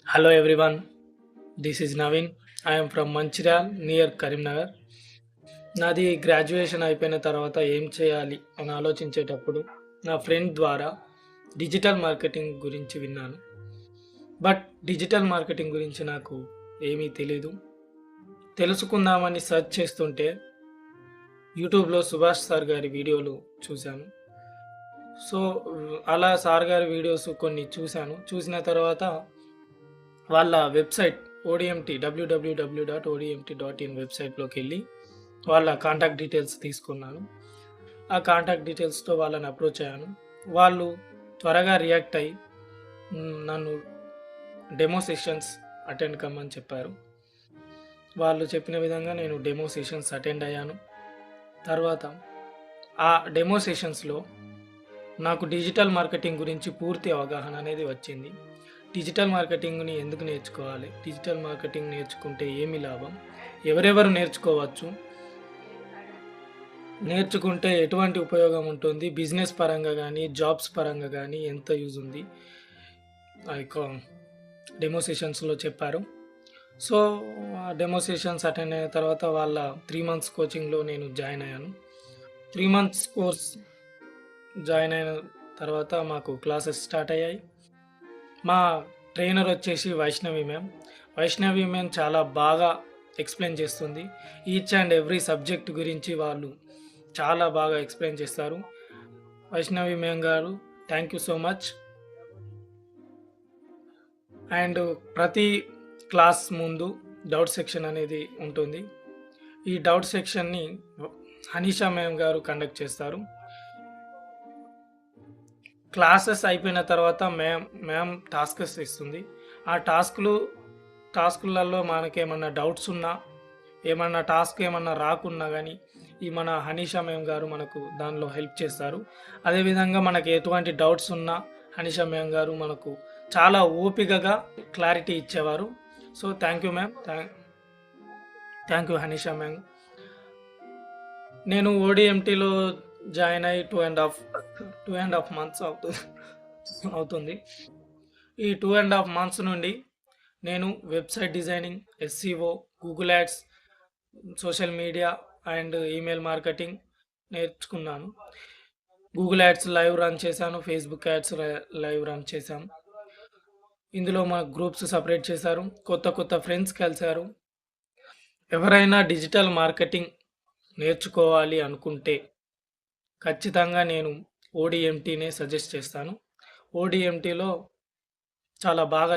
Hello everyone, this is Naveen. I am from Manchiral near Karimnagar. నాది graduation అయిపోయిన తర్వాత ఏం చేయాలి అని ఆలోచించేటప్పుడు నా ఫ్రెండ్ ద్వారా డిజిటల్ మార్కెటింగ్ గురించి విన్నాను. బట్ డిజిటల్ మార్కెటింగ్ గురించి నాకు ఏమీ తెలీదు. తెలుసుకుందామని సెర్చ్ చేస్తుంటే యూట్యూబ్‌లో సుభాష్ సార్ గారి వీడియోలు చూశాను. సో, అలా సార్ గారి వీడియోస్ కొన్ని చూశాను. చూసిన తర్వాత వాళ్ళ వెబ్‌సైట్ ఓడిఎంటీ www.odmt.in వెబ్‌సైట్‌లోకెళ్ళి వాళ్ళ కాంటాక్ట్ డీటెయిల్స్ తీసుకున్నాను. ఆ కాంటాక్ట్ డీటెయిల్స్‌తో వాళ్ళని అప్రోచ్ అయ్యాను. వాళ్ళు త్వరగా రియాక్ట్ అయ్యి నన్ను డెమో సెషన్స్ అటెండ్ కమ్మని చెప్పారు. వాళ్ళు చెప్పిన విధంగా నేను డెమో సెషన్స్ అటెండ్ అయ్యాను. తర్వాత ఆ డెమో సెషన్స్‌లో నాకు డిజిటల్ మార్కెటింగ్ గురించి పూర్తి అవగాహన అనేది వచ్చింది. డిజిటల్ మార్కెటింగ్‌ని ఎందుకు నేర్చుకోవాలి? డిజిటల్ మార్కెటింగ్ నేర్చుకుంటే ఏమి లాభం? ఎవరెవరు నేర్చుకోవచ్చు? నేర్చుకుంటే ఎటువంటి ఉపయోగం ఉంటుంది? బిజినెస్ పరంగా గానీ, జాబ్స్ పరంగా గానీ ఎంత యూజ్ ఉంది? ఆ యొక్క డెమో సెషన్స్‌లో చెప్పారు. సో, ఆ డెమో సెషన్స్ అటెండ్ అయిన తర్వాత వాళ్ళ 3 మంత్స్ కోచింగ్‌లో నేను జాయిన్ అయ్యాను. 3 మంత్స్ కోర్స్ జాయిన్ అయిన తర్వాత మాకు క్లాసెస్ స్టార్ట్ అయ్యాయి. మా ట్రైనర్ వచ్చేసి వైష్ణవి మ్యామ్. వైష్ణవి మ్యామ్ చాలా బాగా ఎక్స్‌ప్లెయిన్ చేస్తుంది. ఈచ్ అండ్ ఎవ్రీ సబ్జెక్ట్ గురించి వాళ్ళు చాలా బాగా ఎక్స్‌ప్లెయిన్ చేస్తారు. వైష్ణవి మ్యామ్ గారు thank you so much. And ప్రతి క్లాస్ ముందు డౌట్ సెక్షన్ అనేది ఉంటుంది. ఈ డౌట్ సెక్షన్‌ని హనీషా మ్యామ్ గారు కండక్ట్ చేస్తారు. క్లాసెస్ అయిపోయిన తర్వాత మ్యామ్ టాస్క్స్ ఇస్తుంది. ఆ టాస్కులలో మనకేమన్నా డౌట్స్ ఉన్నా, ఏమన్నా టాస్క్ ఏమన్నా రాకున్నా గానీ, ఈ మన హనీషా మ్యామ్ గారు మనకు దానిలో హెల్ప్ చేస్తారు. అదేవిధంగా మనకు ఎటువంటి డౌట్స్ ఉన్నా హనీషా మ్యామ్ గారు మనకు చాలా ఓపికగా క్లారిటీ ఇచ్చేవారు. So, thank you ma'am. Thank you Hanisha ma'am. నేను ఓడిఎంటీలో జాయిన్ అయ్యి 2 ½ మంత్స్ అవుతుంది. ఈ 2 ½ మంత్స్ నుండి నేను website designing, SCO, Google ads, social media and email marketing నేర్చుకున్నాను. గూగుల్ యాడ్స్ లైవ్ రన్ చేశాను. ఫేస్‌బుక్ యాడ్స్ లైవ్ రన్ చేశాం. ఇందులో మా గ్రూప్స్ సెపరేట్ చేశారు. కొత్త ఫ్రెండ్స్ కలిసారు. ఎవరైనా డిజిటల్ మార్కెటింగ్ నేర్చుకోవాలి అనుకుంటే ఖచ్చితంగా నేను ఓడిఎంటీనే సజెస్ట్ చేస్తాను. ఓడిఎంటీలో చాలా బాగా